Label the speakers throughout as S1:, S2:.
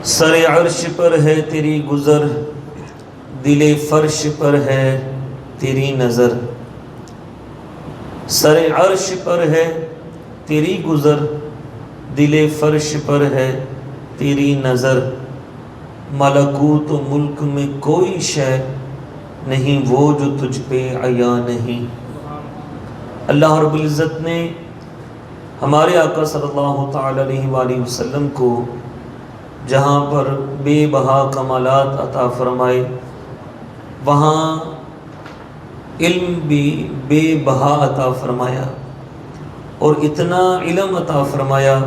S1: سر عرش پر ہے تیری گزر، دل فرش پر ہے تیری نظر۔ سر عرش پر ہے تیری گزر، دل فرش پر ہے تیری نظر۔ ملکوت و ملک میں کوئی شے نہیں وہ جو تجھ پہ عیاں نہیں۔ اللہ رب العزت نے ہمارے آقا صلی اللہ تعالی علیہ وآلہ وسلم کو جہاں پر بے بہا کمالات عطا فرمائے، وہاں علم بھی بے بہا عطا فرمایا، اور اتنا علم عطا فرمایا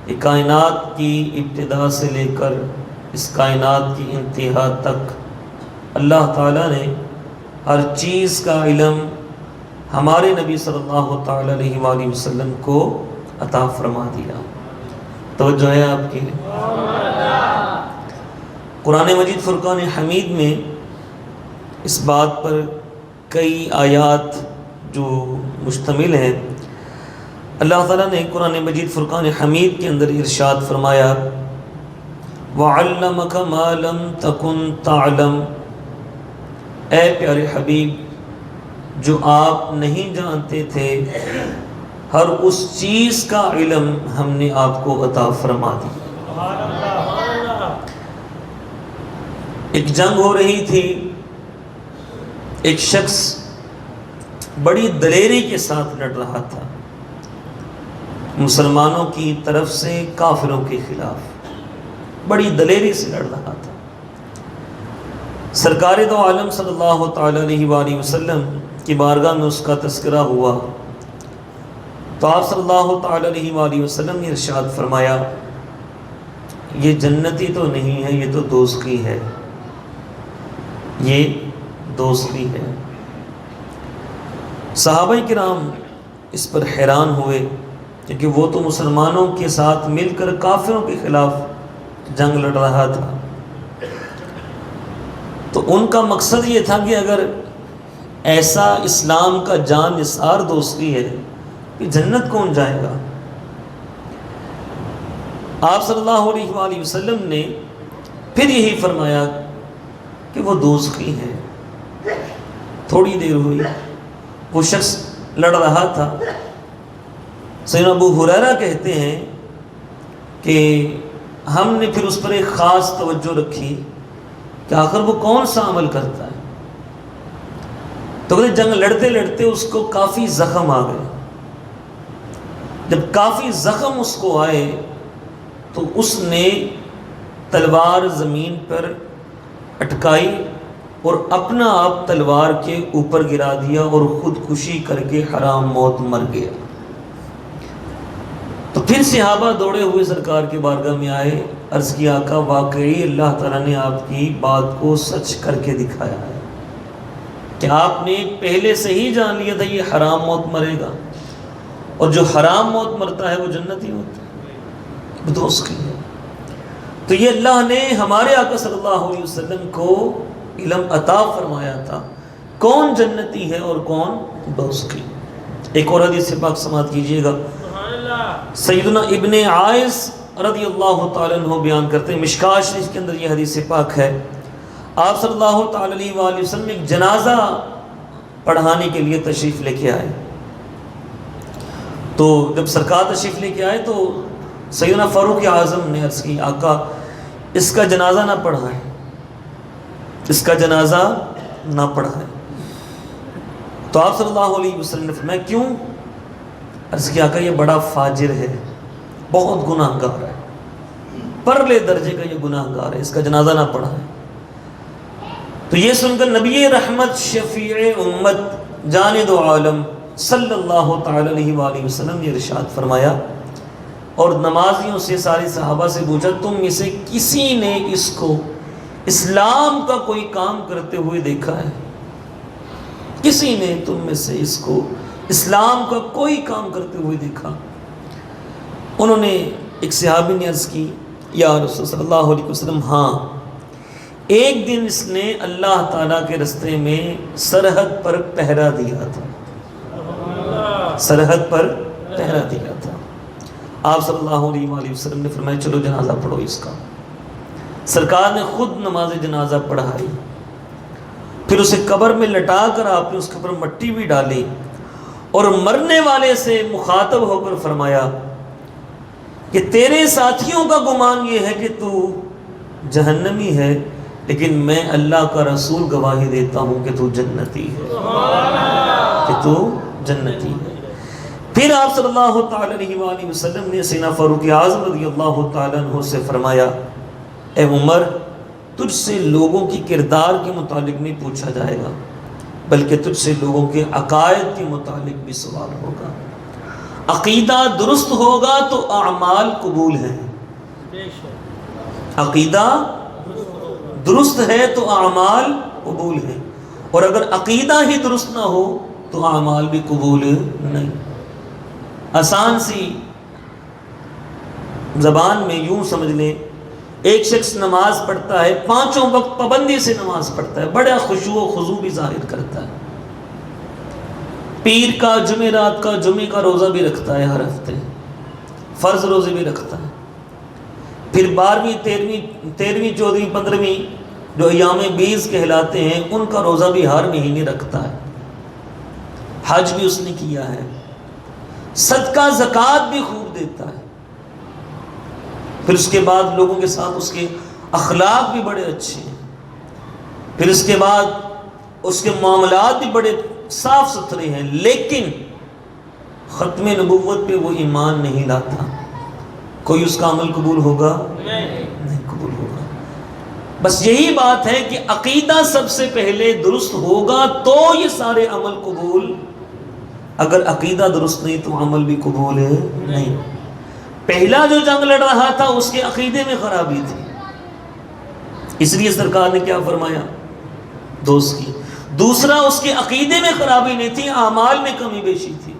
S1: کہ کائنات کی ابتدا سے لے کر اس کائنات کی انتہا تک اللہ تعالیٰ نے ہر چیز کا علم ہمارے نبی صلی اللہ تعالی علیہ وآلہ وسلم کو عطا فرما دیا۔ توجہ ہے آپ کی؟ قرآن مجید فرقان حمید میں اس بات پر کئی آیات جو مشتمل ہیں۔ اللہ تعالیٰ نے قرآن مجید فرقان حمید کے اندر ارشاد فرمایا، وَعَلَّمَكَ مَا لَمْ تَكُنْ تَعْلَمْ، اے پیارے حبیب جو آپ نہیں جانتے تھے ہر اس چیز کا علم ہم نے آپ کو عطا فرما دیا۔ ایک جنگ ہو رہی تھی، ایک شخص بڑی دلیری کے ساتھ لڑ رہا تھا مسلمانوں کی طرف سے کافروں کے خلاف، بڑی دلیری سے لڑ رہا تھا۔ سرکار دو عالم صلی اللہ تعالی علیہ وآلہ وسلم کی بارگاہ میں اس کا تذکرہ ہوا تو آپ صلی اللہ تعالی علیہ وآلہ وسلم نے ارشاد فرمایا، یہ جنتی تو نہیں ہے، یہ تو دوزخی ہے، یہ دوزخی ہے۔ صحابہ کرام اس پر حیران ہوئے کیونکہ وہ تو مسلمانوں کے ساتھ مل کر کافروں کے خلاف جنگ لڑ رہا تھا، تو ان کا مقصد یہ تھا کہ اگر ایسا اسلام کا جان نثار دوزخی ہے کہ جنت کون جائے گا۔ آپ صلی اللہ علیہ وآلہ وسلم نے پھر یہی فرمایا کہ وہ دوزخی ہے۔ تھوڑی دیر ہوئی، وہ شخص لڑ رہا تھا۔ سیدنا ابو ہریرہ کہتے ہیں کہ ہم نے پھر اس پر ایک خاص توجہ رکھی کہ آخر وہ کون سا عمل کرتا ہے، تو کہتے جنگ لڑتے لڑتے اس کو کافی زخم آ گئے۔ جب کافی زخم اس کو آئے تو اس نے تلوار زمین پر اٹکائی اور اپنا آپ تلوار کے اوپر گرا دیا اور خودکشی کر کے حرام موت مر گیا۔ تو پھر صحابہ دوڑے ہوئے سرکار کے بارگاہ میں آئے، عرض کیا آقا واقعی اللہ تعالیٰ نے آپ کی بات کو سچ کر کے دکھایا ہے کہ آپ نے پہلے سے ہی جان لیا تھا یہ حرام موت مرے گا، اور جو حرام موت مرتا ہے وہ جنتی ہوتا ہے، وہ دوزخی ہے۔ تو یہ اللہ نے ہمارے آقا صلی اللہ علیہ وسلم کو علم عطا فرمایا تھا کون جنتی ہے اور کون دوزخی۔ ایک اور حدیث پاک سماعت کیجئے گا، سیدنا ابن عائز رضی اللہ تعالیٰ عنہ بیان کرتے ہیں، مشکاہ شریف کے اندر یہ حدیث پاک ہے، آپ صلی اللہ تعالی علیہ وآلہ وسلم ایک جنازہ پڑھانے کے لیے تشریف لے کے آئے۔ تو جب سرکار تشریف لے کے آئے تو سیدنا فاروق اعظم نے عرض کی آقا اس کا جنازہ نہ پڑھائیں، اس کا جنازہ نہ پڑھائیں۔ تو آپ صلی اللہ علیہ وسلم نے فرمایا کیوں؟ عرض کیا آقا یہ بڑا فاجر ہے، بہت گناہ گار ہے، پرلے درجے کا یہ گناہ گار ہے، اس کا جنازہ نہ پڑھائیں۔ تو یہ سن کر نبی رحمت شفیع امت جان دو عالم صلی اللہ تعالی علیہ وآلہ وسلم نے ارشاد فرمایا، اور نمازیوں سے سارے صحابہ سے پوچھا تم میں سے کسی نے اس کو اسلام کا کوئی کام کرتے ہوئے دیکھا ہے؟ کسی نے تم میں سے اس کو اسلام کا کوئی کام کرتے ہوئے دیکھا؟ انہوں نے ایک صحابی نے عرض کی یا رسول صلی اللہ علیہ وسلم ہاں، ایک دن اس نے اللہ تعالیٰ کے رستے میں سرحد پر پہرا دیا تھا، سرحد پر پہرا دیا تھا۔ آپ صلی اللہ علیہ وآلہ وسلم نے فرمایا چلو جنازہ پڑھو اس کا. سرکار نے خود نماز جنازہ پڑھائی، پھر اسے قبر میں لٹا کر آپ نے اس کے اوپر مٹی بھی ڈالی اور مرنے والے سے مخاطب ہو کر فرمایا کہ تیرے ساتھیوں کا گمان یہ ہے کہ تو جہنمی ہے، لیکن میں اللہ کا رسول گواہی دیتا ہوں کہ تو جنتی ہے، کہ تو جنتی ہے. پھر آپ صلی اللہ تعالی علیہ وآلہ وسلم نے سیدنا فاروق اعظم رضی اللہ تعالیٰ عنہ سے فرمایا اے عمر، تجھ سے لوگوں کی کردار کے متعلق نہیں پوچھا جائے گا، بلکہ تجھ سے لوگوں کے عقائد کے متعلق بھی سوال ہوگا. عقیدہ درست ہوگا تو اعمال قبول ہیں. عقیدہ درست ہے تو اعمال قبول ہیں، اور اگر عقیدہ ہی درست نہ ہو تو اعمال بھی قبول نہیں. آسان سی زبان میں یوں سمجھ لیں، ایک شخص نماز پڑھتا ہے، 5 وقت پابندی سے نماز پڑھتا ہے، بڑا خشوع و خضوع بھی ظاہر کرتا ہے، پیر کا جمعرات کا جمعے کا روزہ بھی رکھتا ہے، ہر ہفتے فرض روزے بھی رکھتا ہے، پھر 12ویں 13ویں 14ویں 15ویں جو ایام 20 کہلاتے ہیں ان کا روزہ بھی ہر مہینے رکھتا ہے، حج بھی اس نے کیا ہے، صدقہ زکوٰۃ بھی خوب دیتا ہے، پھر اس کے بعد لوگوں کے ساتھ اس کے اخلاق بھی بڑے اچھے ہیں، پھر اس کے بعد اس کے معاملات بھی بڑے صاف ستھرے ہیں، لیکن ختم نبوت پہ وہ ایمان نہیں لاتا، کوئی اس کا عمل قبول ہوگا؟ نہیں قبول ہوگا. بس یہی بات ہے کہ عقیدہ سب سے پہلے درست ہوگا تو یہ سارے عمل قبول، اگر عقیدہ درست نہیں تو عمل بھی قبول ہے نہیں. پہلا جو جنگ لڑ رہا تھا اس کے عقیدے میں خرابی تھی، اس لیے سرکار نے کیا فرمایا؟ دوست کی. دوسرا اس کے عقیدے میں خرابی نہیں تھی، اعمال میں کمی بیشی تھی،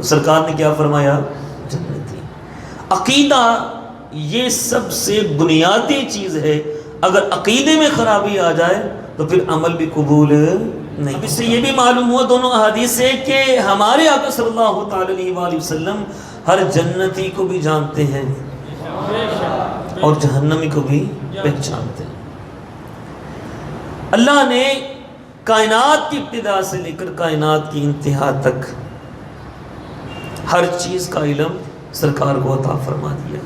S1: سرکار نے کیا فرمایا؟ جنتی. عقیدہ یہ سب سے بنیادی چیز ہے، اگر عقیدے میں خرابی آ جائے تو پھر عمل بھی قبول نہیں. اب اس سے یہ بھی معلوم ہوا دونوں احادیث سے کہ ہمارے آقا صلی اللہ تعالی علیہ وآلہ وسلم ہر جنتی کو بھی جانتے ہیں اور جہنمی کو بھی پہچانتے ہیں. اللہ نے کائنات کی ابتدا سے لے کر کائنات کی انتہا تک ہر چیز کا علم سرکار کو عطا فرما دیا.